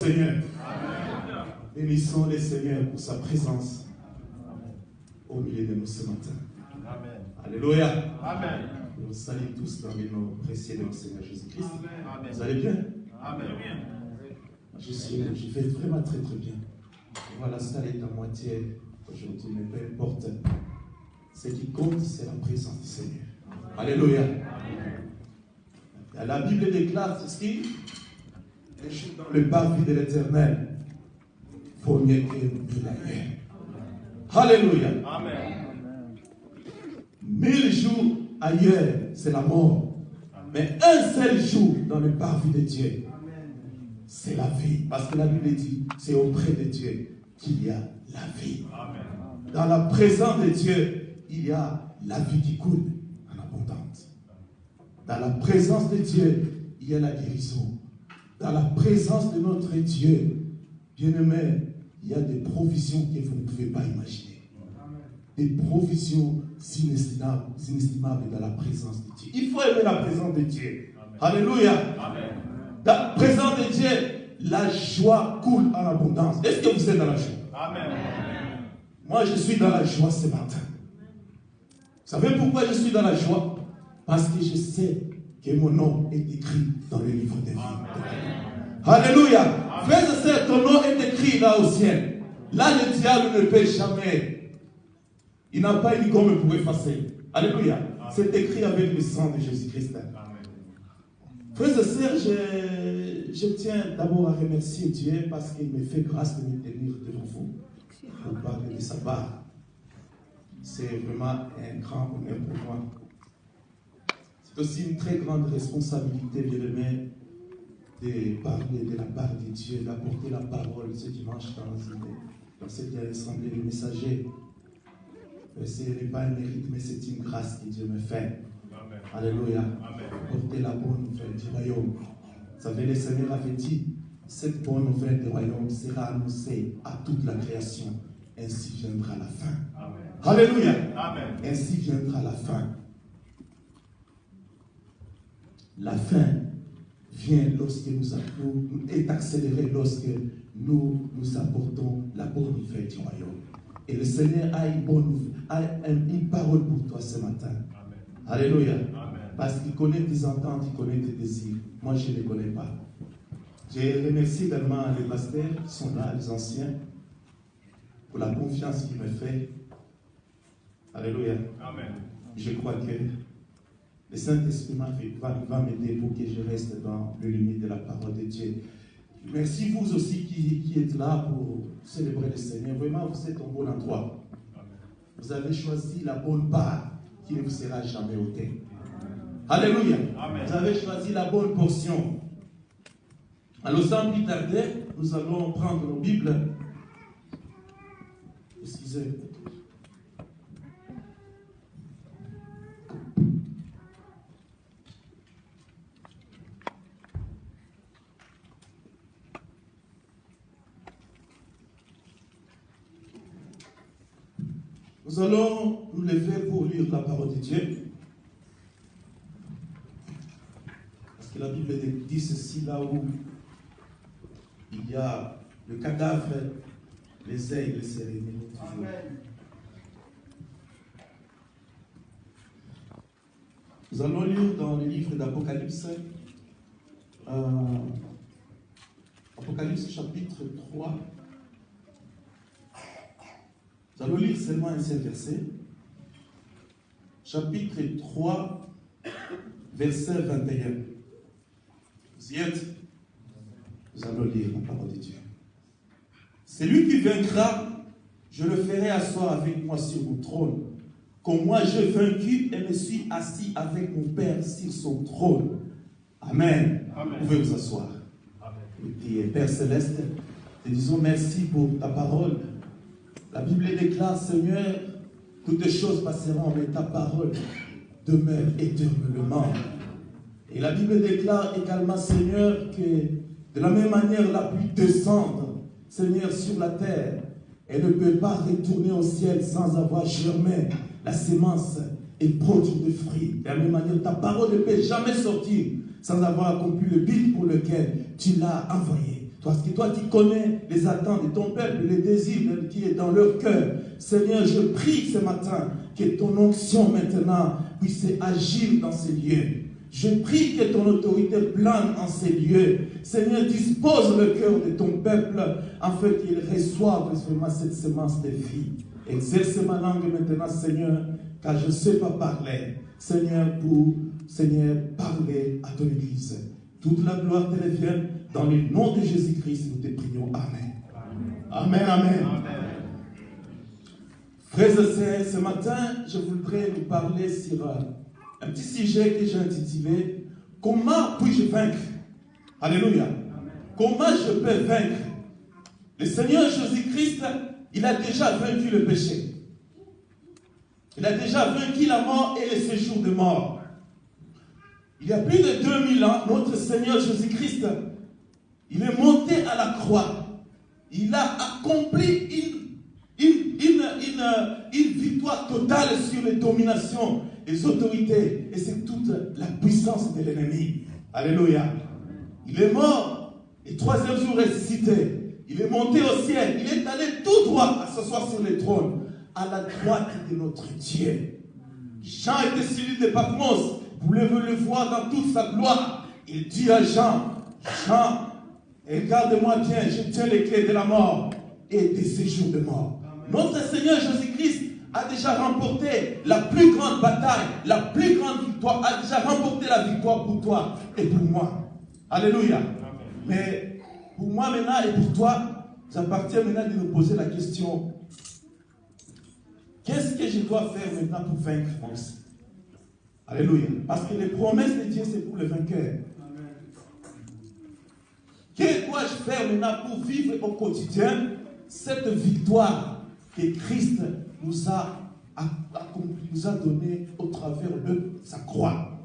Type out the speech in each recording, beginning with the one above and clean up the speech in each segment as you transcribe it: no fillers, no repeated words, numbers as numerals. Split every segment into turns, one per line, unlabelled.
Seigneur. Bénissons les Seigneurs pour sa présence au milieu de nous ce matin.
Amen.
Alléluia.
Amen.
Nous saluons tous dans les noms précieux de notre Seigneur Jésus-Christ.
Amen.
Vous allez bien?
Amen.
Je vais vraiment très très bien. Voilà, ça est à moitié aujourd'hui, mais peu importe. Ce qui compte, c'est la présence du Seigneur. Alléluia. La Bible déclare ceci: les jours dans le parvis de l'Éternel vaut mieux que mille années. Alléluia.
Amen.
1000 jours ailleurs, c'est la mort. Mais un seul jour dans le parvis de Dieu, c'est la vie. Parce que la Bible dit, c'est auprès de Dieu qu'il y a la vie.
Amen.
Dans la présence de Dieu, il y a la vie qui coule en abondance. Dans la présence de Dieu, il y a la guérison. Dans la présence de notre Dieu, bien-aimé, il y a des provisions que vous ne pouvez pas imaginer. Des provisions inestimables dans la présence de Dieu. Il faut aimer la présence de Dieu. Amen. Alléluia.
Amen.
Dans la présence de Dieu, la joie coule en abondance. Est-ce que vous êtes dans la joie?
Amen.
Moi, je suis dans la joie ce matin. Vous savez pourquoi je suis dans la joie? Parce que je sais que mon nom est écrit dans le livre de vie. Alléluia. Frères et sœurs, ton nom est écrit là au ciel. Là, le diable ne peut jamais. Il n'a pas une gomme pour effacer. Alléluia. C'est écrit avec le sang de Jésus-Christ. Frères et sœurs, je tiens d'abord à remercier Dieu parce qu'il me fait grâce de me tenir devant vous pour parler de sa part. C'est vraiment un grand honneur pour moi. C'est aussi une très grande responsabilité, bien-aimé, de parler de la part de Dieu, d'apporter la parole ce dimanche dans cette assemblée de messagers. Ce n'est pas un mérite, mais c'est une grâce que Dieu me fait. Amen. Alléluia. Amen. Porter la bonne nouvelle du royaume. Vous savez, le Seigneur avait dit, cette bonne nouvelle du royaume sera annoncée à toute la création. Ainsi viendra la fin. Amen. Alléluia. Amen. Ainsi viendra la fin. La fin vient lorsque nous est accélérée lorsque nous apportons la bonne nouvelle du royaume. Et le Seigneur a une parole pour toi ce matin. Amen. Alléluia. Amen. Parce qu'il connaît tes ententes, il connaît tes désirs. Moi, je ne les connais pas. Je remercie également les pasteurs qui sont là, les anciens, pour la confiance qu'ils me font. Alléluia. Amen. Je crois que le Saint-Esprit va m'aider pour que je reste dans le limite de la parole de Dieu. Merci vous aussi qui êtes là pour célébrer le Seigneur. Vraiment, vous êtes au bon endroit. Vous avez choisi la bonne part qui ne vous sera jamais ôtée. Alléluia. Amen. Vous avez choisi la bonne portion. Alors, sans plus tarder, nous allons prendre nos Bibles. Excusez-moi. Nous allons nous lever pour lire la parole de Dieu. Parce que la Bible dit ceci, là où il y a le cadavre, les aigles se réuniront toujours. Nous allons lire dans le livre d'Apocalypse, Apocalypse chapitre 3. Nous allons lire seulement un seul verset. Chapitre 3, verset 21. Vous y êtes? Nous allons lire la parole de Dieu. Celui qui vaincra, je le ferai asseoir avec moi sur mon trône, comme moi j'ai vaincu et me suis assis avec mon Père sur son trône. Amen. Amen. Vous pouvez vous asseoir. Amen. Et Père Céleste, te disons merci pour ta parole. La Bible déclare, Seigneur, toutes choses passeront, mais ta parole demeure éternellement. Et la Bible déclare également, Seigneur, que de la même manière, la pluie descendre, Seigneur, sur la terre, elle ne peut pas retourner au ciel sans avoir germé la sémence et produire des fruits. De la même manière, ta parole ne peut jamais sortir sans avoir accompli le but pour lequel tu l'as envoyé. Parce que toi, tu connais les attentes de ton peuple, les désirs qui est dans leur cœur. Seigneur, je prie ce matin que ton onction maintenant puisse agir dans ces lieux. Je prie que ton autorité plane en ces lieux. Seigneur, dispose le cœur de ton peuple afin qu'il reçoive vraiment cette semence de vie. Exerce ma langue maintenant, Seigneur, car je ne sais pas parler. Seigneur, Seigneur, parler à ton Église. Toute la gloire te revient. Dans le nom de Jésus-Christ, nous te prions. Amen. Amen, amen. Frères et sœurs, ce matin, je voudrais vous parler sur un petit sujet que j'ai intitulé « Comment puis-je vaincre ?» Alléluia. Amen. Comment je peux vaincre? Le Seigneur Jésus-Christ, il a déjà vaincu le péché. Il a déjà vaincu la mort et le séjour de mort. Il y a plus de 2000 ans, notre Seigneur Jésus-Christ, il est monté à la croix. Il a accompli une victoire totale sur les dominations, les autorités et c'est toute la puissance de l'ennemi. Alléluia. Il est mort et troisième jour ressuscité. Il est monté au ciel. Il est allé tout droit à s'asseoir sur le trône, à la droite de notre Dieu. Jean était celui de Patmos. Vous pouvez le voir dans toute sa gloire. Il dit à Jean, Jean, regarde-moi bien, je tiens les clés de la mort et des séjours de mort. Notre Seigneur Jésus-Christ a déjà remporté la plus grande bataille, la plus grande victoire, a déjà remporté la victoire pour toi et pour moi. Alléluia. Amen. Mais pour moi maintenant et pour toi, ça appartient maintenant de nous poser la question, qu'est-ce que je dois faire maintenant pour vaincre moi aussi? Alléluia. Parce que les promesses de Dieu, c'est pour les vainqueurs. Que dois-je faire maintenant pour vivre au quotidien cette victoire que Christ nous a accompli, nous a donné au travers de sa croix?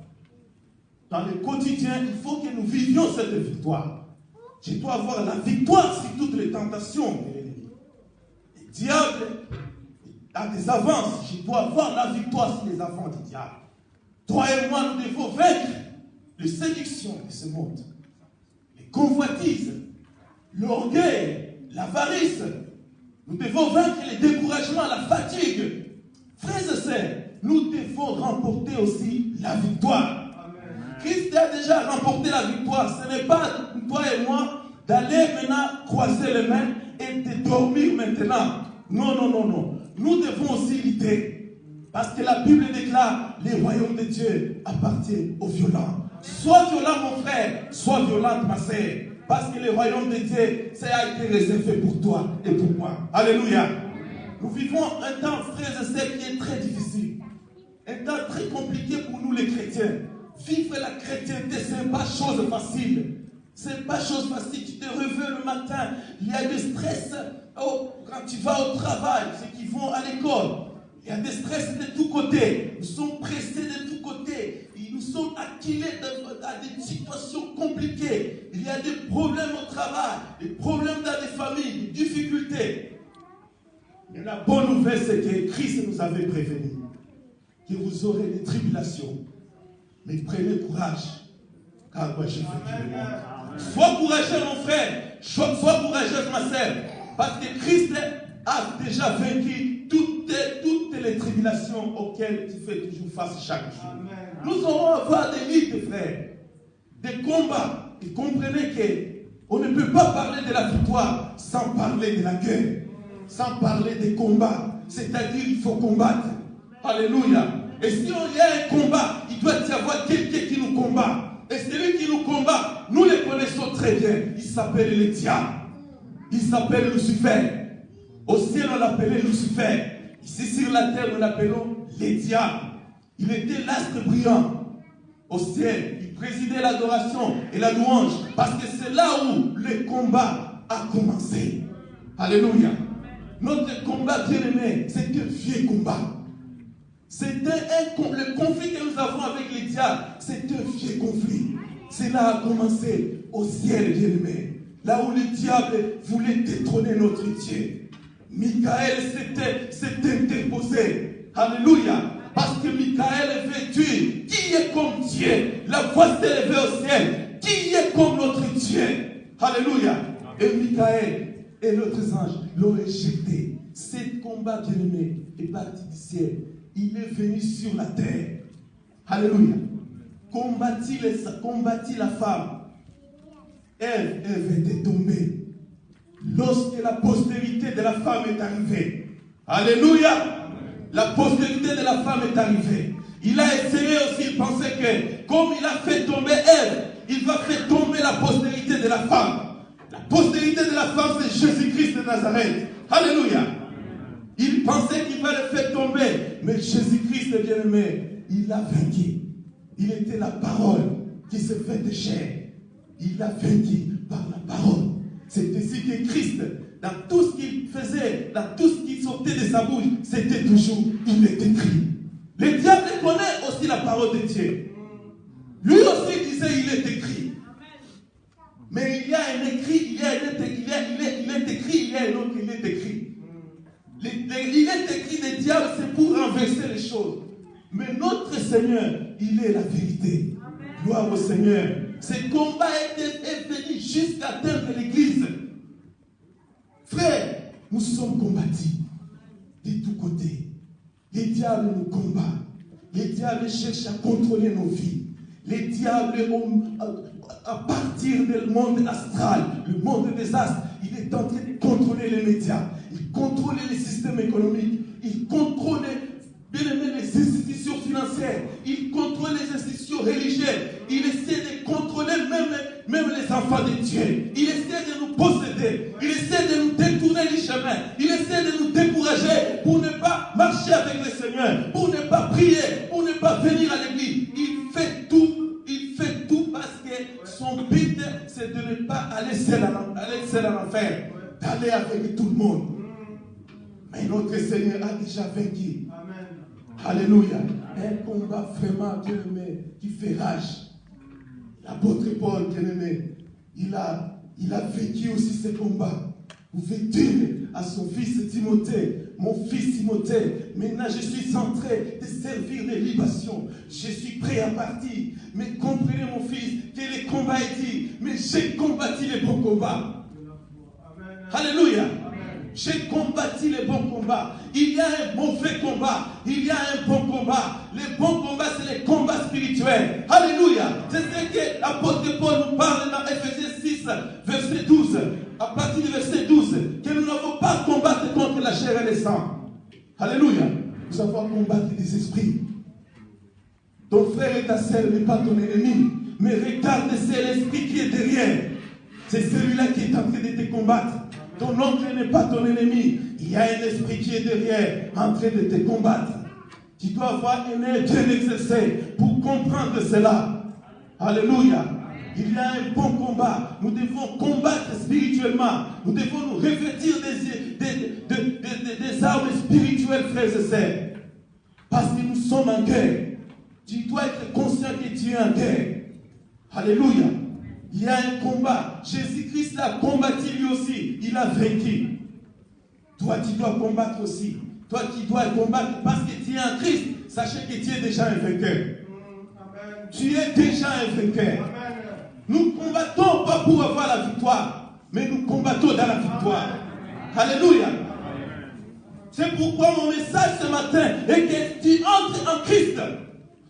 Dans le quotidien, il faut que nous vivions cette victoire. Je dois avoir la victoire sur toutes les tentations de l'ennemi. Le diable a des avances. Je dois avoir la victoire sur les avances du diable. Toi et moi, nous devons vaincre les séductions de ce monde, les convoitises, l'orgueil, l'avarice. Nous devons vaincre les découragements, la fatigue. Frères et sœurs, nous devons remporter aussi la victoire. Amen. Christ a déjà remporté la victoire. Ce n'est pas toi et moi d'aller maintenant croiser les mains et de dormir maintenant. Non, non, non, non. Nous devons aussi lutter. Parce que la Bible déclare, les royaumes de Dieu appartiennent aux violents. Sois violent mon frère, sois violente ma sœur. Parce que le royaume de Dieu, ça a été réservé pour toi et pour moi. Alléluia. Nous vivons un temps, frères et sœurs, qui est très difficile. Un temps très compliqué pour nous les chrétiens. Vivre la chrétienté, ce n'est pas chose facile. Ce n'est pas chose facile. Tu te réveilles le matin, il y a des stress quand tu vas au travail, ceux qui vont à l'école. Il y a des stress de tous côtés. Nous sommes pressés de tous côtés. Nous sommes acculés à des situations compliquées. Il y a des problèmes au travail, des problèmes dans les familles, des difficultés. Mais la bonne nouvelle, c'est que Christ nous avait prévenu que vous aurez des tribulations. Mais prenez courage, car moi j'ai vaincu le monde. Sois courageux mon frère, sois courageuse ma sœur, parce que Christ a déjà vaincu toutes les tribulations auxquelles tu fais toujours face chaque jour. Amen. Nous allons avoir des luttes, frères, des combats. Et comprenez qu'on ne peut pas parler de la victoire sans parler de la guerre, sans parler des combats. C'est-à-dire il faut combattre. Alléluia. Et si il y a un combat, il doit y avoir quelqu'un qui nous combat. Et celui qui nous combat, nous le connaissons très bien. Il s'appelle le diable. Il s'appelle Lucifer. Au ciel, on l'appelait Lucifer. Ici sur la terre, nous l'appelons les diables. Il était l'astre brillant. Au ciel, il présidait l'adoration et la louange. Parce que c'est là où le combat a commencé. Alléluia. Notre combat, bien aimé, c'est un vieux combat. Le conflit que nous avons avec les diables, c'est un vieux conflit. Cela a commencé au ciel, bien aimé. Là où le diable voulait détrôner notre Dieu. Michael s'est interposé. Alléluia. Parce que Michael veut dire qui est comme Dieu. La voix s'est élevée au ciel. Qui est comme notre Dieu. Alléluia. et Michael et l'autre ange l'ont éjecté. Ce combat bien-aimé est parti du ciel. Il est venu sur la terre. Alléluia. Combattit la femme. Elle était tombée. Lorsque la postérité de la femme est arrivée. Alléluia. La postérité de la femme est arrivée. Il a essayé aussi, il pensait que comme il a fait tomber elle, il va faire tomber la postérité de la femme. La postérité de la femme, c'est Jésus-Christ de Nazareth. Alléluia. Il pensait qu'il va le faire tomber. Mais Jésus-Christ, le bien-aimé, il a vaincu. Il était la parole qui se fait de chair. Il a vaincu par la parole. C'est ainsi que Christ, dans tout ce qu'il faisait, dans tout ce qui sortait de sa bouche, c'était toujours, il est écrit. Le diable connaît aussi la parole de Dieu. Lui aussi disait, il est écrit. Mais il y a un écrit, il est écrit, il y a un autre, il est écrit. Il est écrit, le diable, c'est pour renverser les choses. Mais notre Seigneur, il est la vérité. Gloire au Seigneur. Ce combat est venu jusqu'à atteindre l'Église. Frère, nous sommes combattus de tous côtés. Les diables nous combattent. Les diables cherchent à contrôler nos vies. Les diables, à partir du monde astral, le monde des astres, il est en train de contrôler les médias. Il contrôle les systèmes économiques. Il contrôle les institutions financières. Il contrôle les institutions religieuses. Il essaie de contrôler même les enfants de Dieu. Il essaie de nous posséder. Il essaie de nous détourner du chemin. Il essaie de nous décourager pour ne pas marcher avec le Seigneur, pour ne pas prier, pour ne pas venir à l'église. Il fait tout parce que son but, c'est de ne pas aller seul en enfer, d'aller avec tout le monde. Mais notre Seigneur a déjà vaincu. Amen. Alléluia. Un combat vraiment bien-aimé qui fait rage. L'apôtre Paul, bien-aimé, il a vécu aussi ce combat. Vous pouvez dire à son fils Timothée, mon fils Timothée, maintenant je suis en train de servir de libation. Je suis prêt à partir. Mais comprenez mon fils, que le combat est dit, mais j'ai combattu les bons combats. Amen. Alléluia. J'ai combattu les bons combats. Il y a un mauvais combat. Il y a un bon combat. Les bons combats, c'est les combats spirituels. Alléluia. C'est ce que l'apôtre Paul nous parle dans Ephésiens 6, verset 12. À partir du verset 12. Que nous n'avons pas combattre contre la chair et le sang. Alléluia. Nous avons combattre des esprits. Ton frère et ta sœur n'est pas ton ennemi. Mais regarde, c'est l'esprit qui est derrière. C'est celui-là qui est en train de te combattre. Ton oncle n'est pas ton ennemi. Il y a un esprit qui est derrière, en train de te combattre. Tu dois avoir un œil bien exercé pour comprendre cela. Alléluia. Il y a un bon combat. Nous devons combattre spirituellement. Nous devons nous revêtir des armes spirituelles, frères et sœurs. Parce que nous sommes en guerre. Tu dois être conscient que tu es en guerre. Alléluia. Il y a un combat. Jésus-Christ l'a combattu lui aussi. Il a vaincu. Toi, tu dois combattre aussi. Toi qui dois combattre parce que tu es en Christ. Sachez que tu es déjà un vainqueur. Amen. Tu es déjà un vainqueur. Amen. Nous ne combattons pas pour avoir la victoire, mais nous combattons dans la victoire. Amen. Alléluia. Amen. C'est pourquoi mon message ce matin est que tu entres en Christ.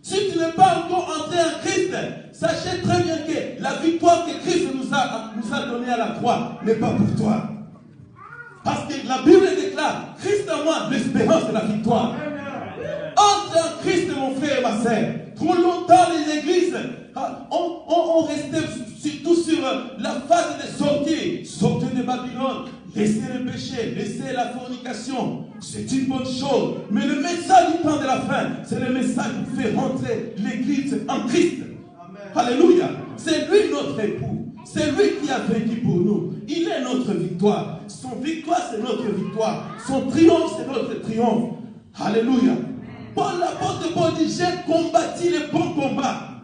Si tu n'es pas encore entré en Christ, sachez très bien que la victoire que Christ nous a donnée à la croix n'est pas pour toi. Parce que la Bible déclare, Christ en moi, l'espérance de la victoire. Entre en Christ, mon frère et ma sœur. Trop longtemps, les églises ont resté surtout sur la phase de sortir. Sortir de Babylone, laisser le péché, laisser la fornication. C'est une bonne chose. Mais le message du temps de la fin, c'est le message qui fait rentrer l'église en Christ. Amen. Alléluia. C'est lui notre époux. C'est lui qui a vaincu pour nous. Il est notre victoire. Son victoire, c'est notre victoire. Son triomphe, c'est notre triomphe. Alléluia. Paul, l'apôtre Paul dit, j'ai combattu les bons combats.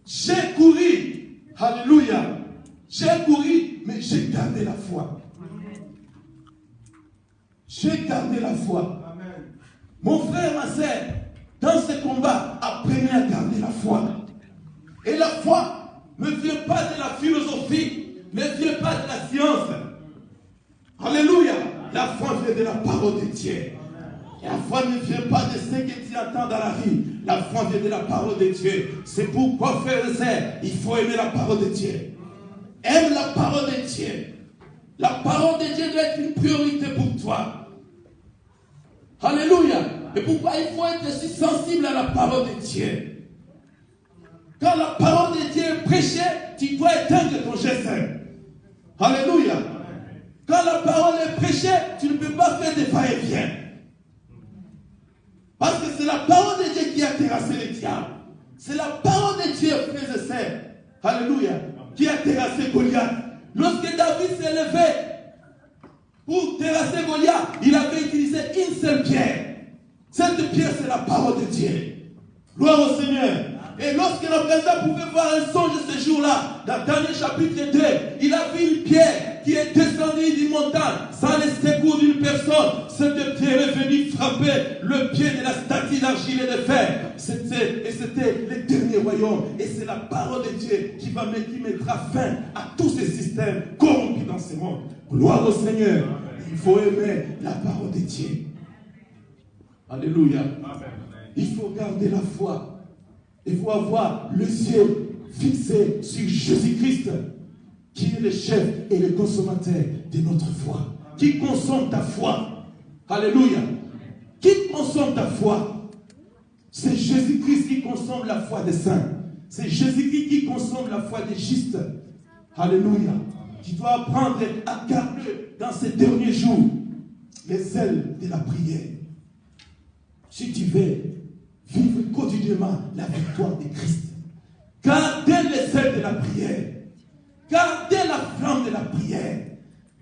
J'ai couru. Alléluia. J'ai couru, mais j'ai gardé la foi. J'ai gardé la foi. Amen. Mon frère, ma sœur, dans ce combat, apprenez à garder la foi. Et la foi ne vient pas de la philosophie, Ne vient pas de la science. Alléluia. La foi vient de la parole de Dieu. La foi ne vient pas de ce que tu entends dans la vie. La foi vient de la parole de Dieu. C'est pourquoi, frères et sœurs, il faut aimer la parole de Dieu. Aime la parole de Dieu. La parole de Dieu doit être une priorité pour toi. Alléluia. Et pourquoi il faut être aussi sensible à la parole de Dieu. Quand la parole de Dieu est prêchée, tu dois éteindre ton geste. Alléluia. Quand la parole est prêchée, tu ne peux pas faire des va-et-vient. Parce que c'est la parole de Dieu qui a terrassé les diables. C'est la parole de Dieu, frères et sœurs. Alléluia. Qui a terrassé Goliath. Lorsque David s'est levé pour terrasser Goliath, il avait utilisé une seule pierre. Cette pierre, c'est la parole de Dieu. Gloire au Seigneur. Et lorsque le président pouvait voir un songe ce jour-là, dans Daniel chapitre 2, il a vu une pierre qui est descendue d'une montagne sans le secours d'une personne. Cette pierre est venue frapper le pied de la statue d'argile et de fer. C'était le dernier royaume. Et c'est la parole de Dieu qui mettra fin à tous ces systèmes corrompus dans ce monde. Gloire au Seigneur. Il faut aimer la parole de Dieu. Alléluia. Il faut garder la foi. Il faut avoir les yeux fixés sur Jésus-Christ, qui est le chef et le consommateur de notre foi. Qui consomme ta foi? Alléluia. Qui consomme ta foi? C'est Jésus-Christ qui consomme la foi des saints. C'est Jésus-Christ qui consomme la foi des justes. Alléluia. Tu dois apprendre à garder dans ces derniers jours les ailes de la prière. Si tu veux vivre quotidiennement la victoire de Christ, gardez les ailes de la prière. Gardez la flamme de la prière.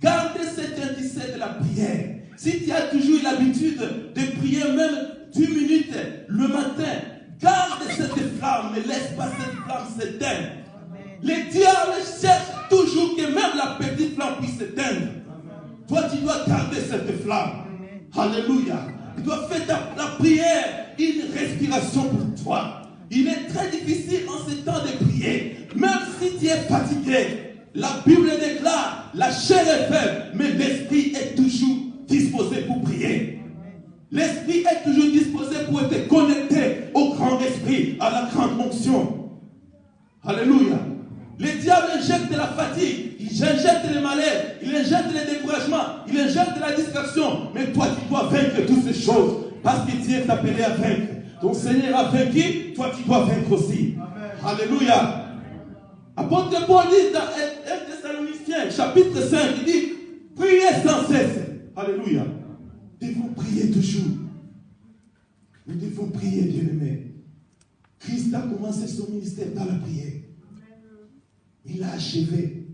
Gardez cet indice de la prière. Si tu as toujours l'habitude de prier même 10 minutes le matin, garde cette flamme, ne laisse pas cette flamme s'éteindre. Les diables cherchent toujours que même la petite flamme puisse s'éteindre. Toi, tu dois garder cette flamme. Alléluia. Tu dois faire la prière une respiration pour toi. Il est très difficile en ce temps de prier. Même si tu es fatigué, la Bible déclare, la chair est faible, mais l'esprit est toujours disposé pour prier. L'esprit est toujours disposé pour être connecté au grand esprit, à la grande onction. Alléluia. Les diables injectent la fatigue, ils injectent le malheur, ils injectent le découragement, ils injectent la distraction. Mais toi, tu dois vaincre toutes ces choses parce que tu es appelé à vaincre. Ton Seigneur a vaincu, toi tu dois vaincre aussi. Amen. Alléluia. Apôtre Paul dit dans 1 Thessaloniciens chapitre 5, il dit, priez sans cesse. Alléluia. Nous devons prier toujours. Nous devons prier, bien-aimés. Christ a commencé son ministère dans la prière. Il a achevé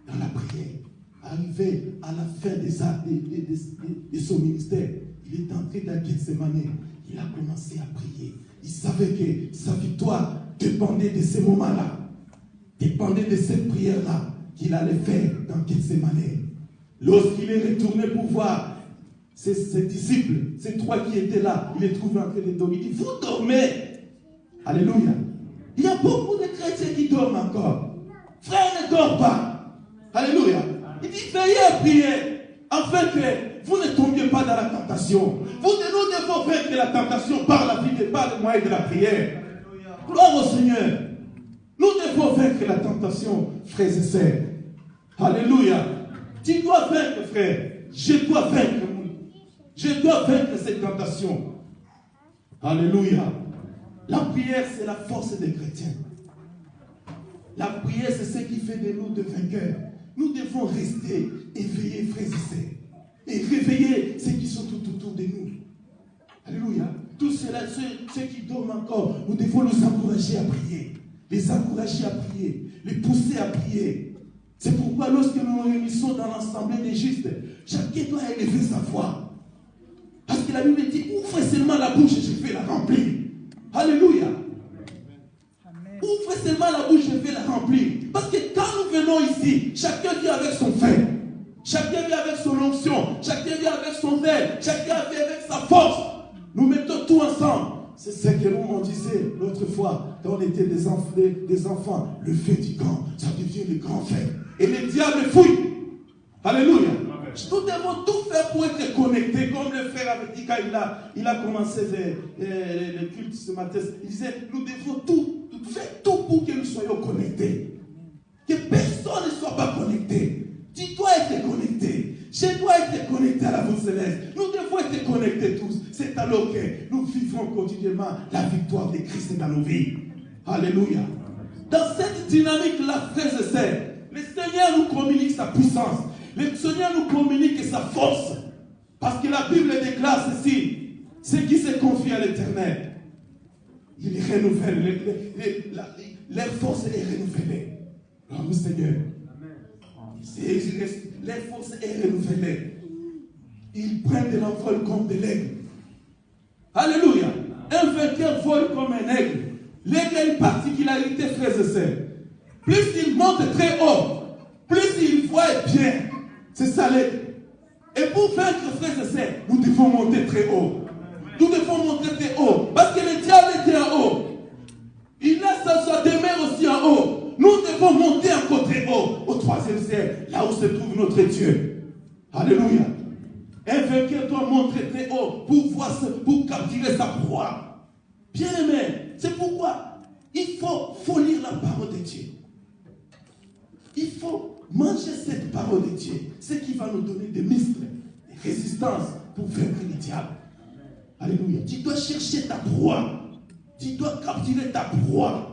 dans la prière. Arrivé à la fin de son ministère, il est entré dans Gethsémani. Il a commencé à prier. Il savait que sa victoire dépendait de ces moments-là. Dépendait de cette prière-là qu'il allait faire dans Gethsémani. Lorsqu'il est retourné pour voir ses disciples, ces trois qui étaient là, il les trouve en train de dormir. Il dit, vous dormez. Alléluia. Il y a beaucoup de chrétiens qui dorment encore. Frère, ne dors pas. Alléluia. Il dit, veillez à prier, afin que vous ne tombiez pas dans la tentation. Nous devons vaincre la tentation par la vie, par le moyen de la prière. Gloire au Seigneur. Nous devons vaincre la tentation, frères et sœurs. Alléluia. Tu dois vaincre, frère. Je dois vaincre. Je dois vaincre cette tentation. Alléluia. La prière, c'est la force des chrétiens. La prière, c'est ce qui fait de nous des vainqueurs. Nous devons rester éveillés, frères et sœurs, et réveiller ceux qui sont tout autour de nous. Alléluia. Tous ceux qui dorment encore, nous devons les encourager à prier. Les encourager à prier. Les pousser à prier. C'est pourquoi lorsque nous nous réunissons dans l'assemblée des justes, chacun doit élever sa voix. Parce que la Bible dit, ouvrez seulement la bouche et je vais la remplir. Alléluia. Ouvrez seulement la bouche, je vais la remplir. Parce que quand nous venons ici, chacun vient avec son fait. Chacun vient avec son onction. Chacun vient avec son aide. Chacun vient avec sa force. Nous mettons tout ensemble. c'est ce que on disait l'autre fois, quand on était des enfants, le fait du grand, ça devient le grand fait. Et le diable fouille. Alléluia. Nous devons tout faire pour être connectés, comme le frère avait dit quand il a commencé le culte ce matin. Il disait, nous devons faire tout pour que nous soyons connectés. Que personne ne soit pas connecté. Tu dois être connecté. Je dois être connecté à la voix céleste. Nous devons être connectés tous. C'est alors que nous vivons quotidiennement la victoire de Christ dans nos vies. Alléluia. Dans cette dynamique-là, frères et sœurs, le Seigneur nous communique sa puissance. Le Seigneur nous communique sa force. Parce que la Bible déclare ceci. Ceux qui se confient à l'Éternel, il renouvelle. Leur force est renouvelée. Oh Seigneur. Leur force est renouvelée. Ils prennent de l'envol comme de l'aigle. Alléluia. Un vainqueur vole comme un aigle. L'aigle a une particularité, frères et sœurs. Plus il monte très haut, plus il voit bien. C'est ça l'aigle. Et pour vaincre, frères et sœurs, nous devons monter très haut. Nous devons monter très haut. Parce que le diable était en haut. Il a sa demeure aussi en haut. Nous devons monter encore très haut, au troisième ciel, là où se trouve notre Dieu. Alléluia. Un vainqueur doit monter très haut pour capturer sa proie. Bien aimé, c'est pourquoi il faut lire la parole de Dieu. Il faut manger cette parole de Dieu. Ce qui va nous donner des muscles, des résistances pour vaincre le diable. Alléluia. Tu dois chercher ta proie. Tu dois capturer ta proie.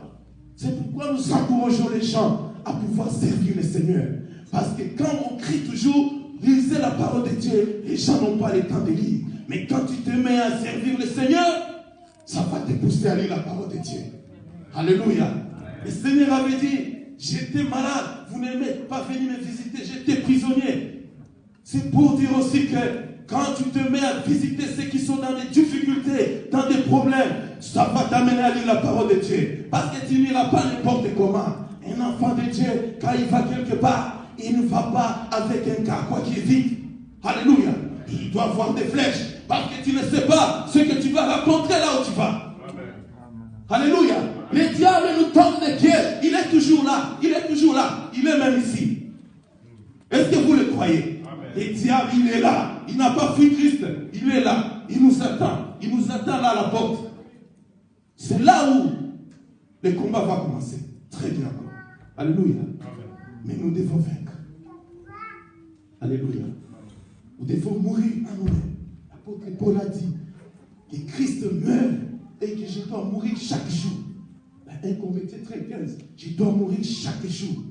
C'est pourquoi nous encourageons les gens à pouvoir servir le Seigneur. Parce que quand on crie toujours, lisez la parole de Dieu, les gens n'ont pas le temps de lire. Mais quand tu te mets à servir le Seigneur, ça va te pousser à lire la parole de Dieu. Alléluia. Le Seigneur avait dit, j'étais malade, vous ne m'êtes pas venu me visiter, j'étais prisonnier. C'est pour dire aussi que quand tu te mets à visiter ceux qui sont dans des difficultés, dans des problèmes, ça va t'amener à lire la parole de Dieu. Parce que tu n'iras pas n'importe comment. Un enfant de Dieu, quand il va quelque part, il ne va pas avec un carquois qui est vide. Alléluia. Il doit avoir des flèches. Parce que tu ne sais pas ce que tu vas rencontrer là où tu vas. Amen. Alléluia. Le diable nous tente des pièges. Il est toujours là. Il est toujours là. Il est même ici. Est-ce que vous le croyez? Amen. Le diable, il est là. Il n'a pas fui Christ. Il est là. Il nous attend. Il nous attend là à la porte. C'est là où le combat va commencer. Très bien. Alléluia. Amen. Mais nous devons vaincre. Alléluia. Nous devons mourir à nous-mêmes. L'apôtre Paul a dit que Christ meurt et que je dois mourir chaque jour. 1 Corinthiens 13, je dois mourir chaque jour.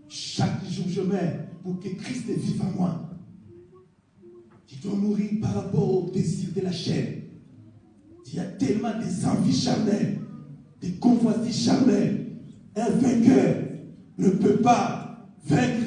Chaque jour je meurs pour que Christ vive en moi. Je dois mourir par rapport au désir de la chair. Il y a tellement des envies charnelles, des convoitises charnelles. Un vainqueur ne peut pas vaincre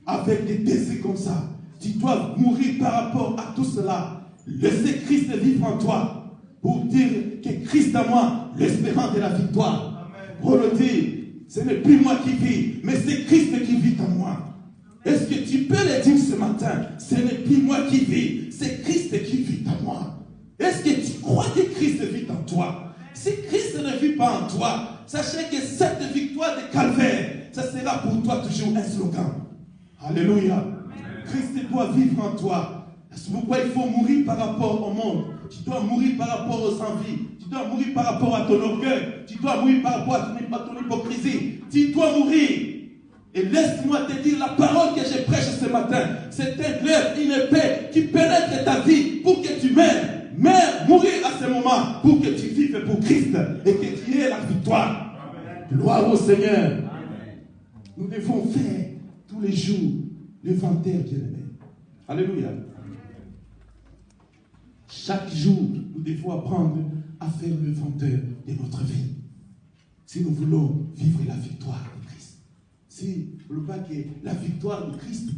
avec des désirs comme ça. Tu dois mourir par rapport à tout cela. Laissez Christ vivre en toi pour dire que Christ en moi, l'espérance de la victoire. Pour le dire, ce n'est plus moi qui vis, mais c'est Christ qui vit en moi. Est-ce que tu peux le dire ce matin? Ce n'est plus moi qui vis, c'est Christ qui vit en moi. Est-ce que tu crois que Christ vit en toi? Si Christ ne vit pas en toi, sachez que cette victoire de Calvaire, ça sera pour toi toujours un slogan. Alléluia. Christ doit vivre en toi. C'est pourquoi il faut mourir par rapport au monde. Tu dois mourir par rapport aux envies. Tu dois mourir par rapport à ton orgueil. Tu dois mourir par rapport à ton hypocrisie. Tu dois mourir. Et laisse-moi te dire la parole que je prêche ce matin. C'est un glaive, une épée qui pénètre ta vie pour que tu meurs. Mais mourir à ce moment pour que tu vives pour Christ et que tu aies la victoire. Amen. Gloire au Seigneur. Amen. Nous devons faire tous les jours l'inventaire de l'ennemi. Alléluia. Amen. Chaque jour, nous devons apprendre à faire l'inventaire de notre vie. Si nous voulons vivre la victoire de Christ. Si nous ne voulons pas que la victoire de Christ,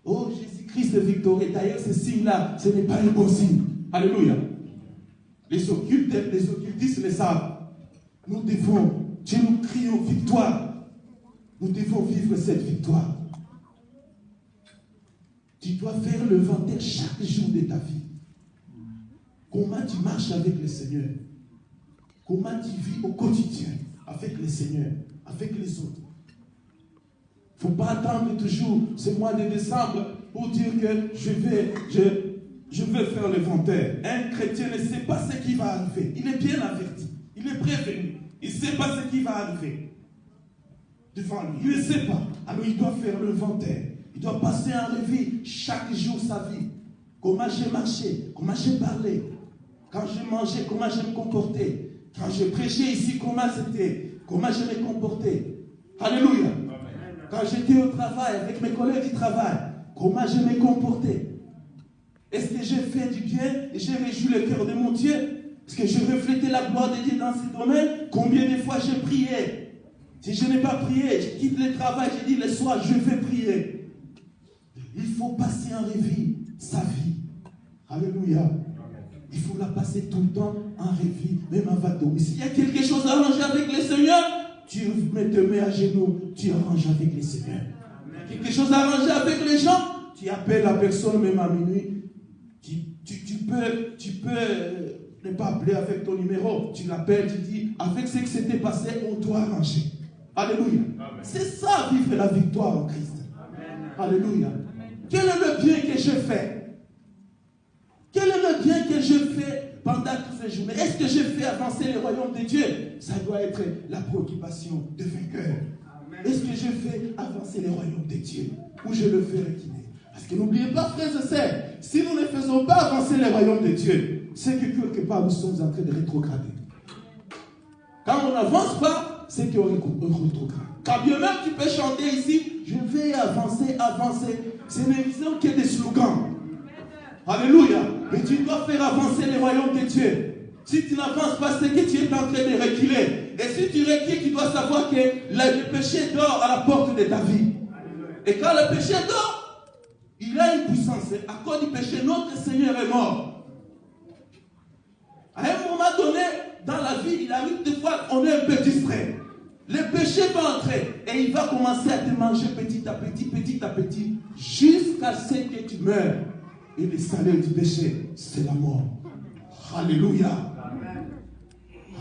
oh Jésus-Christ est victorieux. D'ailleurs, ce signe-là, ce n'est pas un bon signe. Alléluia. Les occultistes le savent. Nous devons, Dieu nous crions victoire. Nous devons vivre cette victoire. Tu dois faire l'inventaire chaque jour de ta vie. Comment tu marches avec le Seigneur? Comment tu vis au quotidien avec le Seigneur, avec les autres. Il ne faut pas attendre toujours ce mois de décembre pour dire que je vais faire l'inventaire. Un chrétien ne sait pas ce qui va arriver. Il est bien averti. Il est prévenu. Il ne sait pas ce qui va arriver devant lui. Il ne sait pas. Alors il doit faire l'inventaire. Il doit passer en revue chaque jour sa vie. Comment j'ai marché, comment j'ai parlé. Quand j'ai mangé, comment je me comportais. Quand je prêchais ici, comment c'était. Comment je me comportais. Alléluia. Quand j'étais au travail avec mes collègues du travail, comment je me comportais. Est-ce que j'ai fait du bien et j'ai réjoui le cœur de mon Dieu? Est-ce que j'ai reflété la gloire de Dieu dans ce domaine? Combien de fois j'ai prié? Si je n'ai pas prié, je quitte le travail, je dis le soir, je vais prier. Il faut passer en revue sa vie. Alléluia. Il faut la passer tout le temps en revue, même avant de dormir. S'il y a quelque chose à arranger avec le Seigneur, tu te mets à genoux, tu arranges avec le Seigneur. Quelque chose à arranger avec les gens, tu appelles la personne même à minuit. Tu peux ne pas appeler avec ton numéro. Tu l'appelles, tu dis, avec ce qui s'était passé, on doit arranger. Alléluia. C'est ça, vivre la victoire en Christ. Amen. Alléluia. Amen. Quel est le bien que je fais? Quel est le bien que je fais pendant toutes ces journées? Est-ce que je fais avancer le royaume de Dieu? Ça doit être la préoccupation de vainqueur. Est-ce que je fais avancer le royaume de Dieu? Ou je le fais reculer? Parce que n'oubliez pas, frères et sœurs, si nous ne faisons pas avancer le royaume de Dieu, c'est que quelque part nous sommes en train de rétrograder. Quand on n'avance pas, c'est qu'on rétrograde. Quand bien même tu peux chanter ici, je vais avancer. Ce n'est que des slogans. Alléluia. Mais tu dois faire avancer le royaume de Dieu. Si tu n'avances pas, c'est que tu es en train de reculer. Et si tu recules, tu dois savoir que le péché dort à la porte de ta vie. Et quand le péché dort, il a une puissance. À cause du péché, notre Seigneur est mort. À un moment donné, dans la vie, il arrive des fois, on est un peu distrait. Le péché va entrer et il va commencer à te manger petit à petit, jusqu'à ce que tu meurs. Et le salaire du péché, c'est la mort. Alléluia. Amen.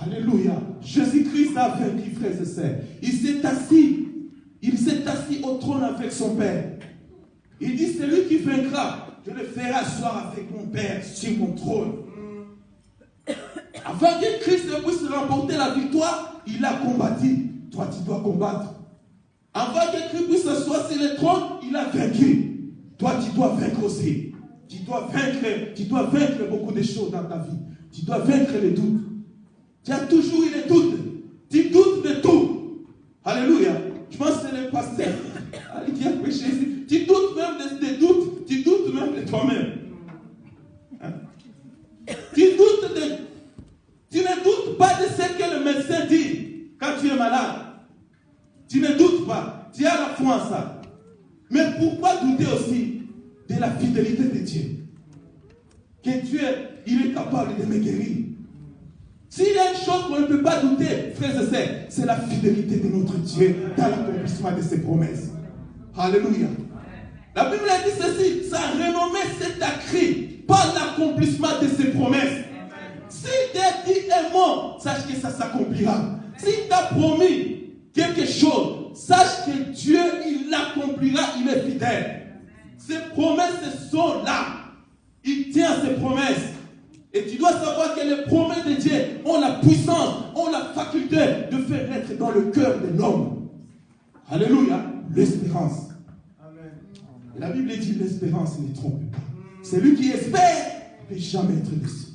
Alléluia. Jésus-Christ a vaincu, frères et sœurs. Il s'est assis au trône avec son Père. Il dit, c'est lui qui vaincra. Je le ferai asseoir avec mon Père sur mon trône. Avant que Christ puisse remporter la victoire, il a combattu. Toi, tu dois combattre. Avant que Christ puisse s'asseoir sur le trône, il a vaincu. Toi, tu dois vaincre aussi. Tu dois vaincre beaucoup de choses dans ta vie. Tu dois vaincre les doutes. Tu as toujours eu les doutes. Tu doutes de tout. Alléluia. Je pense que c'est le pasteur qui a prêché ici. Tu doutes même des doutes. Tu doutes même de toi-même. Hein? Tu ne doutes pas de ce que le médecin dit quand tu es malade. Tu ne doutes pas. Tu as la foi en ça. Mais pourquoi douter aussi de la fidélité de Dieu? Que Dieu, il est capable de me guérir. S'il y a une chose qu'on ne peut pas douter, frères et sœurs, c'est la fidélité de notre Dieu dans l'accomplissement de ses promesses. Alléluia. La Bible dit ceci, sa renommée s'est accrue par l'accomplissement de ses promesses. S'il t'a dit un mot, sache que ça s'accomplira. S'il t'a promis quelque chose, sache que Dieu, il l'accomplira, il est fidèle. Ses promesses sont là. Il tient à ses promesses. Et tu dois savoir que les promesses de Dieu ont la puissance, ont la faculté de faire naître dans le cœur de l'homme. Alléluia. L'espérance. Et la Bible dit l'espérance ne trompe pas. Celui qui espère ne peut jamais être déçu.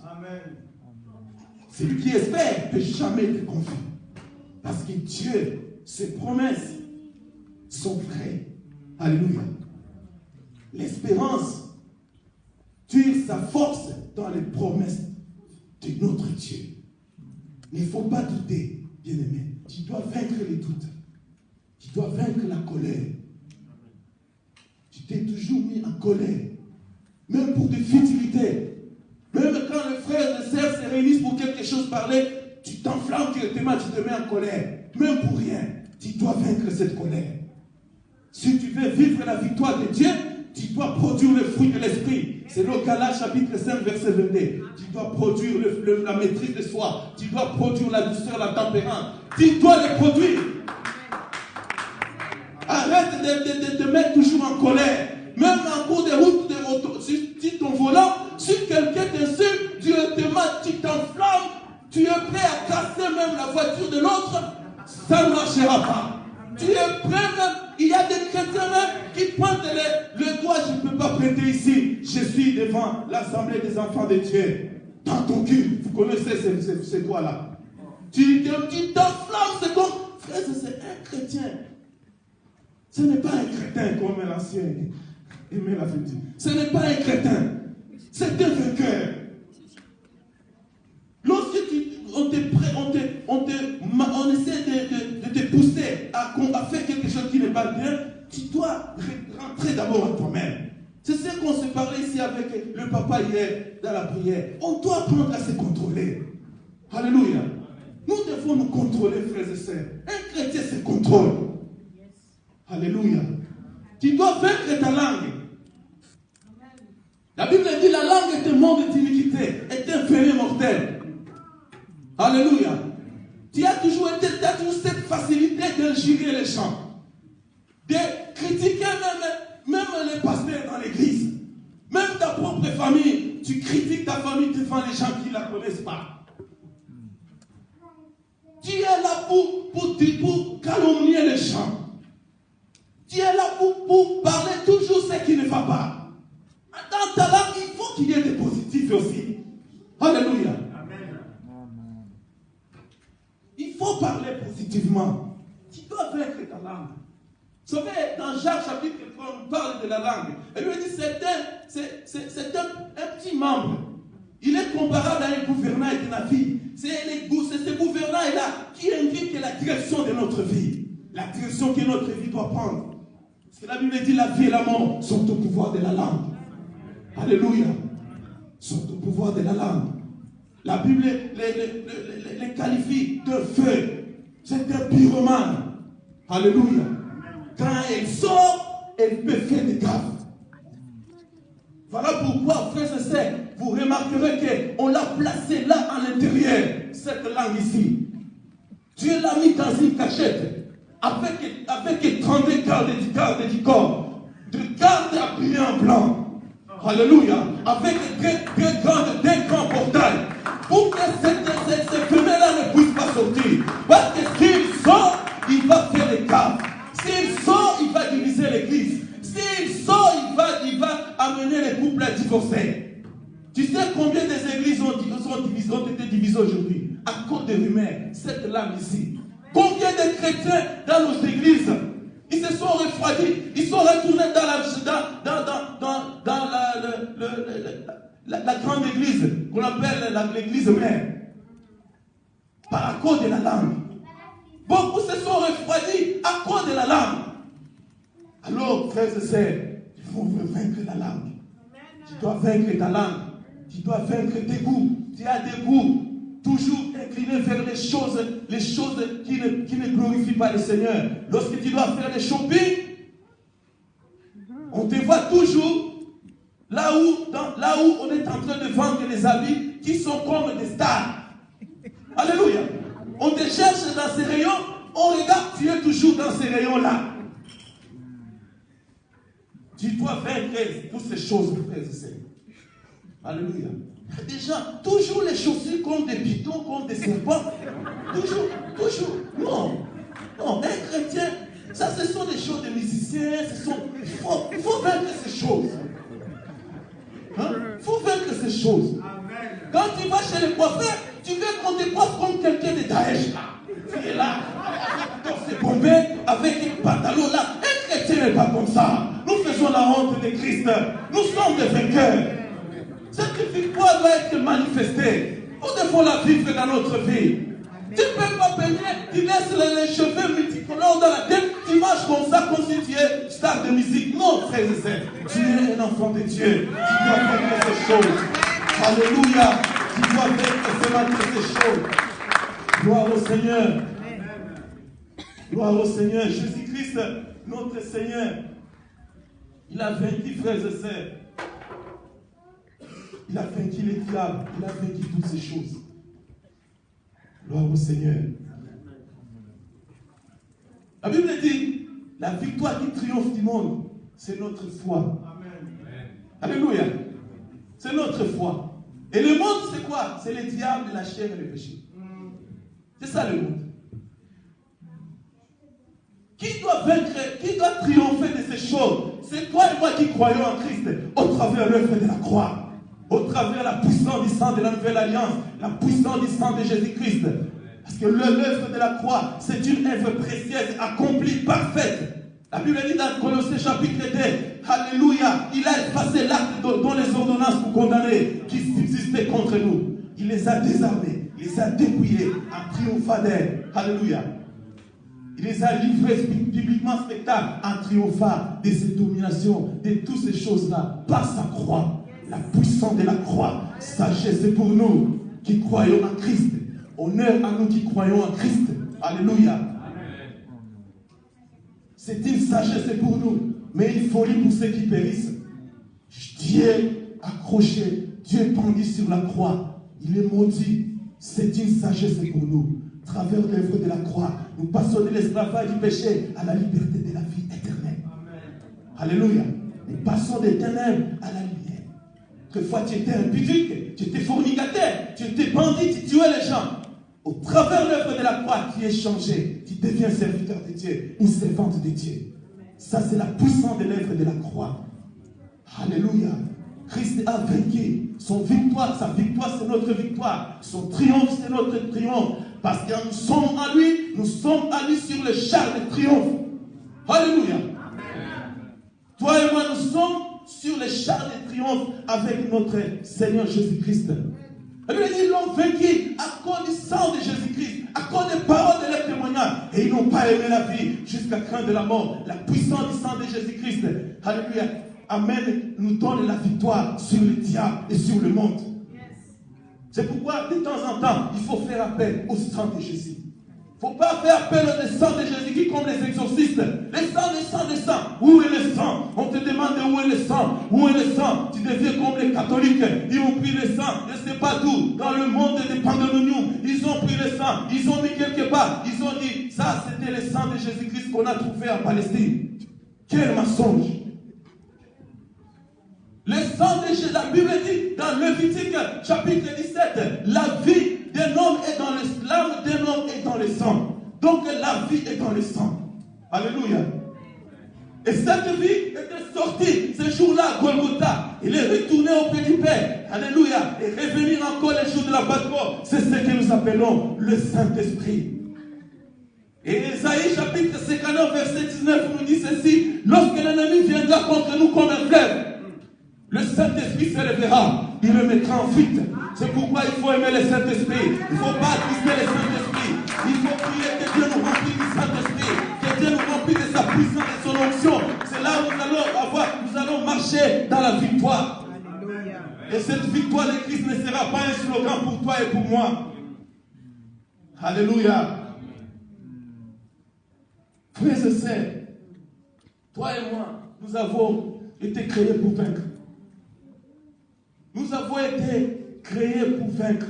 Celui qui espère ne peut jamais être confus. Parce que Dieu, ses promesses sont vraies. Alléluia. L'espérance tire sa force dans les promesses de notre Dieu. Mais il ne faut pas douter, bien-aimé. Tu dois vaincre les doutes. Tu dois vaincre la colère. Tu t'es toujours mis en colère. Même pour des futilités. Même quand les frères et sœurs se réunissent pour quelque chose parler, tu t'enflammes directement, tu te mets en colère. Même pour rien. Tu dois vaincre cette colère. Si tu veux vivre la victoire de Dieu, tu dois produire le fruit de l'esprit. C'est le Galates chapitre 5, verset 22. Tu dois produire la maîtrise de soi. Tu dois produire la douceur, la tempérance. Tu dois les produire. Arrête de te mettre toujours en colère. Même en cours de route, si ton volant, si quelqu'un t'insulte, directement tu t'enflammes, tu es prêt à casser même la voiture de l'autre, ça ne marchera pas. Tu es prêt même, il y a des chrétiens même qui pointent le doigt, je ne peux pas prêter ici, je suis devant l'assemblée des enfants de Dieu. Dans ton cul, vous connaissez ces doigts-là. Tu t'enflammes, c'est comme, frère, c'est un chrétien. Ce n'est pas un crétin comme l'ancien Aimé l'a fait dire. Ce n'est pas un crétin. C'est un vainqueur. Lorsque on essaie de te pousser à faire quelque chose qui n'est pas bien, tu dois rentrer d'abord en toi-même. C'est ce qu'on se parlait ici avec le papa hier dans la prière. On doit apprendre à se contrôler. Alléluia. Nous devons nous contrôler, frères et sœurs. Un chrétien se contrôle. Alléluia. Tu dois vaincre ta langue. La Bible dit la langue est un monde d'iniquité, est un fléau mortel. Alléluia. Tu as toujours cette facilité d'injurer les gens, de critiquer même les pasteurs dans l'église. Même ta propre famille, tu critiques ta famille devant les gens qui ne la connaissent pas. Tu es là pour calomnier les gens. Tu es là pour parler toujours ce qui ne va pas. Dans ta langue, il faut qu'il y ait des positifs aussi. Alléluia. Amen. Il faut parler positivement. Tu dois vaincre ta langue. Vous savez, dans Jacques chapitre 3, on parle de la langue. Elle lui dit, c'est un petit membre. Il est comparable à un gouvernail de la vie. C'est ce gouvernail-là qui indique la direction de notre vie. La direction que notre vie doit prendre. Parce que la Bible dit, la vie et la mort sont au pouvoir de la langue. Alléluia. Sont au pouvoir de la langue. La Bible les qualifie de feu. C'est un pyromane. Alléluia. Quand elle sort, elle peut faire des gaffes. Voilà pourquoi, frères et sœurs, vous remarquerez qu'on l'a placée là à l'intérieur, cette langue ici. Dieu l'a mis dans une cachette, avec 32 gardes du corps, de gardes habillés en blanc. Alléluia. Avec deux grands portails. Pour que cette femelle-là ne puisse pas sortir. Parce que s'il sort, il va faire des caves. S'il sort, il va diviser l'église. S'il sort, il va amener les couples à divorcer. Tu sais combien des églises ont été divisées aujourd'hui à cause des rumeurs, cette langue ici. Combien de chrétiens dans nos églises, ils se sont refroidis, ils sont retournés dans la grande église, qu'on appelle l'église mère, par cause de la langue. Beaucoup se sont refroidis à cause de la langue. Alors, frères et sœurs, il faut vaincre la langue. Tu dois vaincre ta langue. Tu dois vaincre tes goûts. Tu as des goûts toujours inclinés vers les choses qui ne glorifient pas le Seigneur. Lorsque tu dois faire des shopping, on te voit toujours là où on est en train de vendre des habits qui sont comme des stars. Alléluia. On te cherche dans ces rayons, on regarde, tu es toujours dans ces rayons-là. Tu dois vaincre toutes ces choses, frères et sœurs. Alléluia. Des gens, toujours les chaussures comme des pitons, comme des serpents. Toujours. Non, un chrétien, ça ce sont des choses de musiciens. Il faut vaincre ces choses. Il faut vaincre ces choses. Quand tu vas chez le coiffeur, tu veux qu'on te coiffe comme quelqu'un de Daesh. Tu es là, dans ses bombés, avec un pantalon là. Un chrétien n'est pas comme ça. Nous faisons la honte de Christ. Nous sommes des vainqueurs. Cette victoire doit être manifestée. Nous devons la vivre dans notre vie. Tu ne peux pas baigner, tu laisses les cheveux multicolores dans la tête, tu marches comme ça, comme si tu es star de musique. Non, frères et sœurs, tu es un enfant de Dieu. Tu dois vaincre ces choses. Alléluia. Tu dois vaincre ces choses. Gloire au Seigneur. Gloire au Seigneur. Jésus-Christ, notre Seigneur. Il a vaincu, frères et sœurs. Il a vaincu les diables. Il a vaincu toutes ces choses. Gloire au Seigneur. La Bible dit, la victoire qui triomphe du monde, c'est notre foi. Amen. Alléluia. C'est notre foi. Et le monde, c'est quoi? C'est les diables, la chair et le péché. C'est ça le monde. Qui doit vaincre, qui doit triompher de ces choses? C'est toi et moi qui croyons en Christ au travers de l'œuvre de la croix, au travers de la puissance du sang de la nouvelle alliance, la puissance du sang de Jésus-Christ. Parce que l'œuvre de la croix, c'est une œuvre précieuse, accomplie, parfaite. La Bible dit dans Colossiens chapitre 2, alléluia, il a effacé l'acte dont les ordonnances pour condamner qui subsistaient contre nous. Il les a désarmés, il les a dépouillés en triomphant d'elle. Alléluia. Il les a livrés publiquement spectacle en triomphant de ces dominations, de toutes ces choses-là, par sa croix. La puissance de la croix, sagesse pour nous qui croyons en Christ. Honneur à nous qui croyons en Christ. Alléluia. C'est une sagesse pour nous, mais une folie pour ceux qui périssent. Dieu accroché, Dieu pendu sur la croix. Il est maudit. C'est une sagesse pour nous. À travers l'œuvre de la croix, nous passons de l'esclavage du péché à la liberté de la vie éternelle. Amen. Alléluia. Nous passons des ténèbres à la lumière. Quelquefois tu étais impudique, tu étais fornicateur, tu étais bandit, tu tuais les gens. Au travers de l'œuvre de la croix, tu es changé, tu deviens serviteur de Dieu, une servante de Dieu. Ça, c'est la puissance de l'œuvre de la croix. Alléluia. Christ a vaincu. Son victoire, sa victoire, c'est notre victoire. Son triomphe, c'est notre triomphe. Parce que nous sommes à lui sur le char de triomphe. Alléluia. Amen. Toi et moi, nous sommes sur le char de triomphe avec notre Seigneur Jésus-Christ. Ils l'ont vaincu à cause du sang de Jésus-Christ, à cause des paroles de leur témoignage. Et ils n'ont pas aimé la vie jusqu'à craindre la mort. La puissance du sang de Jésus-Christ, alléluia, Amen, nous donne la victoire sur le diable et sur le monde. C'est pourquoi, de temps en temps, il faut faire appel au sang de Jésus. Il ne faut pas faire appel au sang de Jésus qui comme les exorcistes. Le sang. Où est le sang? On te demande où est le sang. Où est le sang? Tu deviens comme les catholiques. Ils ont pris le sang. Je ne sais pas d'où. Dans le monde des pandémoniums, ils ont pris le sang. Ils ont mis quelque part. Ils ont dit, ça c'était le sang de Jésus-Christ qu'on a trouvé en Palestine. Quel mensonge! Le sang de Jésus, la Bible dit dans Lévitique chapitre 17, la vie d'un homme est dans l'âme d'un homme est dans le sang. Donc la vie est dans le sang. Alléluia. Et cette vie était sortie ce jour-là à Golgotha. Il est retourné auprès du Père. Alléluia. Et revenir encore les jours de la baptême. C'est ce que nous appelons le Saint-Esprit. Et Ésaïe chapitre 59 verset 19 nous dit ceci. Lorsque l'ennemi viendra contre nous comme un fleuve, le Saint-Esprit se lèvera, il le mettra en fuite. C'est pourquoi il faut aimer le Saint-Esprit. Il ne faut pas attrister le Saint-Esprit. Il faut prier que Dieu nous remplisse du Saint-Esprit. Que Dieu nous remplisse de sa puissance et de son onction. C'est là où nous allons marcher dans la victoire. Et cette victoire de Christ ne sera pas un slogan pour toi et pour moi. Alléluia. Frères et sœurs, toi et moi, nous avons été créés pour vaincre. Nous avons été créés pour vaincre.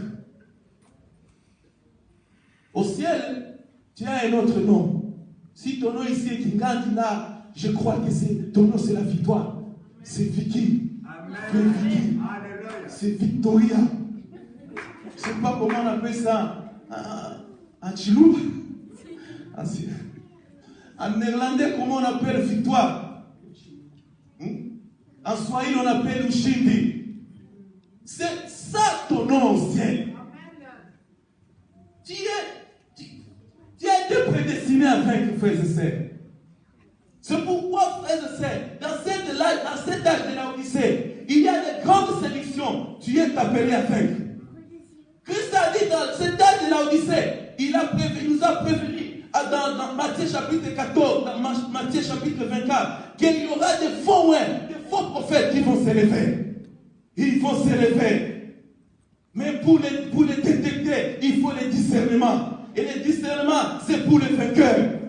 Au ciel, tu as un autre nom. Si ton nom ici est Kingandi, là, je crois que ton nom c'est la victoire. C'est Vicky. C'est Victoria. Je ne sais pas comment on appelle ça en Chilou. En néerlandais, comment on appelle victoire? En swahili, on appelle Ushindi. C'est ça ton nom au ciel. Tu as été prédestiné à vaincre, frères et sœurs. C'est pourquoi, frères et sœurs, dans cet âge de la Odyssée, il y a de grandes sélections. Tu es appelé à vaincre. Christ a dit dans cet âge de la Odyssée, il nous a prévenu dans Matthieu chapitre 14, dans Matthieu chapitre 24, qu'il y aura des faux prophètes qui vont s'élever. Ils vont s'élever. Mais pour les détecter, il faut les discernements. Et les discernements, c'est pour les vainqueurs.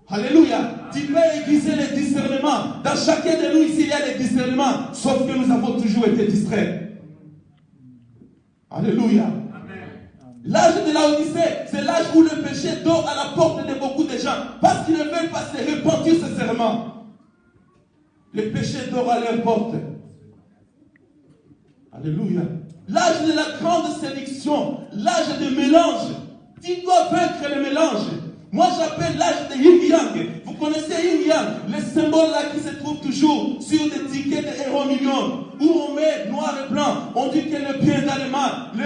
Alléluia. Tu peux aiguiser les discernements. Dans chacun de nous ici, il y a des discernements. Sauf que nous avons toujours été distraits. Alléluia. L'âge de la Odyssée, c'est l'âge où le péché dort à la porte de beaucoup de gens. Parce qu'ils ne veulent pas se repentir sincèrement. Le péché dort à leur porte. Alléluia. L'âge de la grande séduction, l'âge de mélange. Tu dois vaincre le mélange. Moi j'appelle l'âge de Yin-Yang. Vous connaissez Yin-Yang, le symbole là qui se trouve toujours sur des tickets de Euro Million, où on met noir et blanc, on dit que le bien est dans le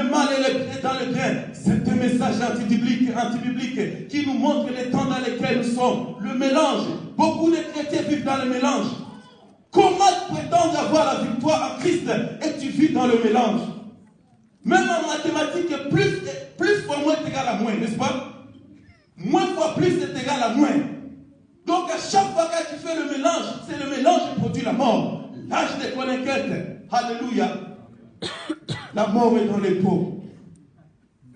mal est dans le bien. C'est un message antibiblique qui nous montre les temps dans lesquels nous sommes. Le mélange. Beaucoup de chrétiens vivent dans le mélange. Comment prétendre avoir la victoire en Christ et tu vis dans le mélange? Même en mathématiques, plus fois moins est égal à moins, n'est-ce pas? Moins fois plus est égal à moins. Donc à chaque fois que tu fais le mélange, c'est le mélange qui produit la mort. L'âge des conquêtes, alléluia. La mort est dans les peaux.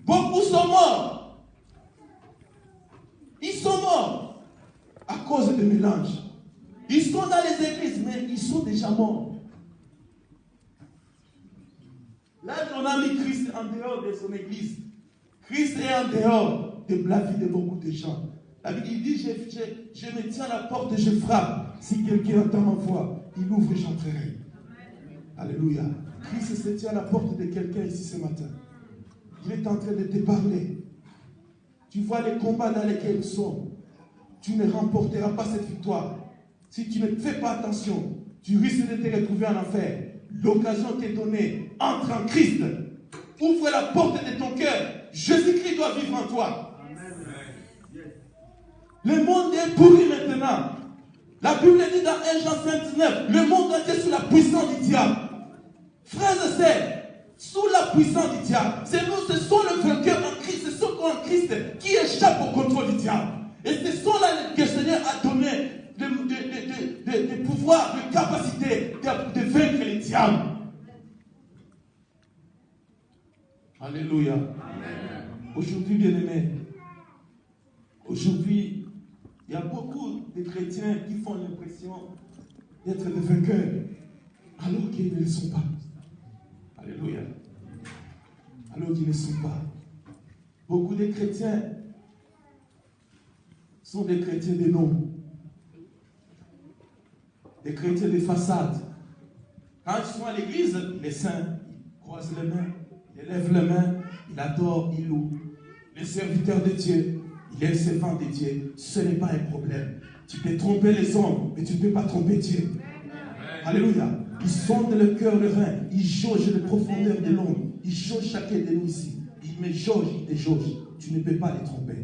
Beaucoup sont morts. Ils sont morts à cause du mélange. Ils sont dans les églises, mais ils sont déjà morts. Là, on a mis Christ en dehors de son église. Christ est en dehors de la vie de beaucoup de gens. La Bible dit, je me tiens à la porte et je frappe. Si quelqu'un entend ma voix, il ouvre et j'entrerai. Alléluia. Christ se tient à la porte de quelqu'un ici ce matin. Il est en train de te parler. Tu vois les combats dans lesquels nous sommes. Tu ne remporteras pas cette victoire. Si tu ne fais pas attention, tu risques de te retrouver en enfer. L'occasion t'est donnée. Entre en Christ. Ouvre la porte de ton cœur. Jésus-Christ doit vivre en toi. Le monde est pourri maintenant. La Bible dit dans 1 Jean 5,19, le monde est sous la puissance du diable. Frères et sœurs, sous la puissance du diable, c'est nous, ce sont les vainqueurs en Christ, ce sont en Christ qui échappent au contrôle du diable. Et ce sont là que le Seigneur a donné de pouvoir, de capacité de vaincre les diables. Alléluia. Aujourd'hui, bien-aimés, aujourd'hui, il y a beaucoup de chrétiens qui font l'impression d'être des vainqueurs, alors qu'ils ne le sont pas. Alléluia. Alors qu'ils ne le sont pas. Beaucoup de chrétiens sont des chrétiens de nom. Des chrétiens de façade. Quand ils sont à l'église, les saints, ils croisent les mains, ils lèvent les mains, ils adorent, ils louent. Les serviteurs de Dieu, il est le servant de Dieu, ce n'est pas un problème. Tu peux tromper les hommes, mais tu ne peux pas tromper Dieu. Alléluia. Ils sondent le cœur, le rein, ils jaugent les profondeurs de l'homme, ils jaugent chacun de nous ici. Ils me jaugent, ils te jaugent. Tu ne peux pas les tromper.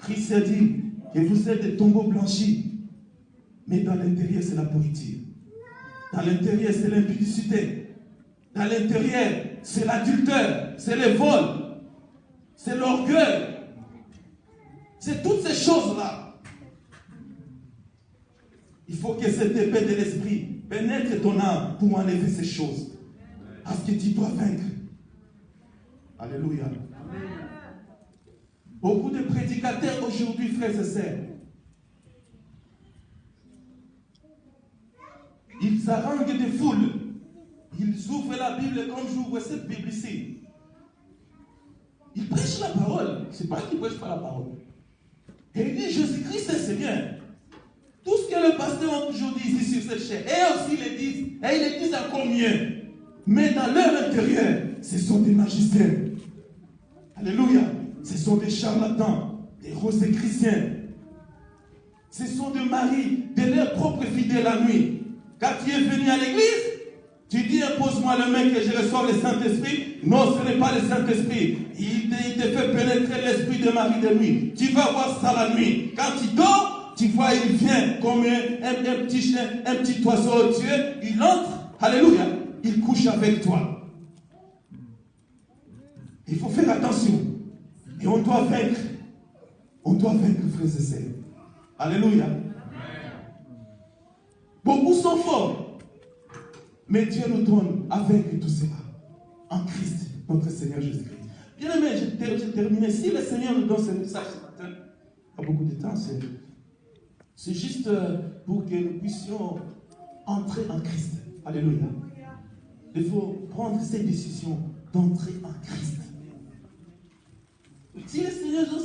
Christ a dit que vous êtes des tombeaux blanchis, mais dans l'intérieur, c'est la pourriture. Dans l'intérieur, c'est l'impudicité. Dans l'intérieur, c'est l'adultère, c'est le vol, c'est l'orgueil. C'est toutes ces choses-là. Il faut que cette épée de l'esprit pénètre ton âme pour enlever ces choses. Parce que tu dois vaincre. Alléluia. Beaucoup de prédicateurs aujourd'hui, frères et sœurs, ils haranguent des foules. Ils ouvrent la Bible comme j'ouvre cette Bible ici. Ils prêchent la parole. C'est pas qu'ils ne prêchent pas la parole. Et il dit Jésus-Christ est Seigneur. Tout ce que le pasteur a toujours dit ici sur cette chaîne, et aussi ils le disent, et ils le disent encore mieux. Mais dans leur intérieur, ce sont des magiciens. Alléluia. Ce sont des charlatans, des rosés chrétiens. Ce sont des maris de leurs propres fidèles la nuit. Quand tu es venu à l'église, tu dis impose-moi le main que je reçoive le Saint-Esprit. Non, ce n'est pas le Saint-Esprit. Il te fait pénétrer l'esprit de mari de nuit. Tu vas voir ça la nuit. Quand tu dors, tu vois, il vient comme un petit chien, un petit oiseau au-dessus. Il entre, alléluia, il couche avec toi. Il faut faire attention. Et on doit vaincre. On doit vaincre, frères et sœurs. Alléluia. Beaucoup sont forts. Mais Dieu nous donne à vaincre tout cela. En Christ, notre Seigneur Jésus-Christ. Bien aimé, je termine. Si le Seigneur nous donne ce message ce matin, il y a beaucoup de temps, C'est juste pour que nous puissions entrer en Christ. Alléluia. Il faut prendre cette décision d'entrer en Christ. Si le Seigneur donne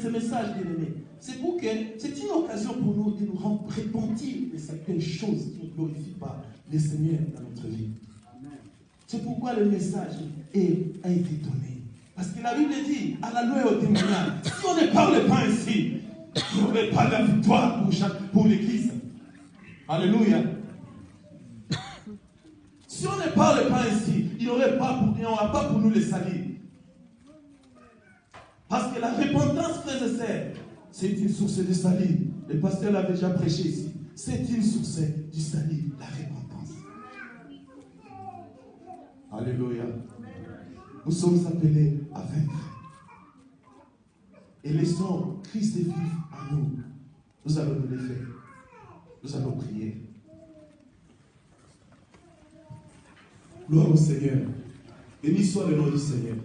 ce message, bien-aimé, c'est pour que c'est une occasion pour nous de nous rendre repentir de certaines choses qui ne glorifient pas le Seigneur dans notre vie. C'est pourquoi le message a été donné. Parce que la Bible dit, à la loi et au témoignage, si on ne parle pas ainsi, il n'y aurait pas de victoire pour l'Église. Alléluia. Si on ne parle pas ainsi, il n'y aurait pas pour nous le salut. Parce que la repentance, frères et sœurs, c'est une source de salut. Le pasteur l'a déjà prêché ici. C'est une source du salut, la repentance. Alléluia. Nous sommes appelés à vaincre. Et laissons Christ vivre en nous. Nous allons nous lever. Nous allons prier. Gloire au Seigneur. Béni soit le nom du Seigneur.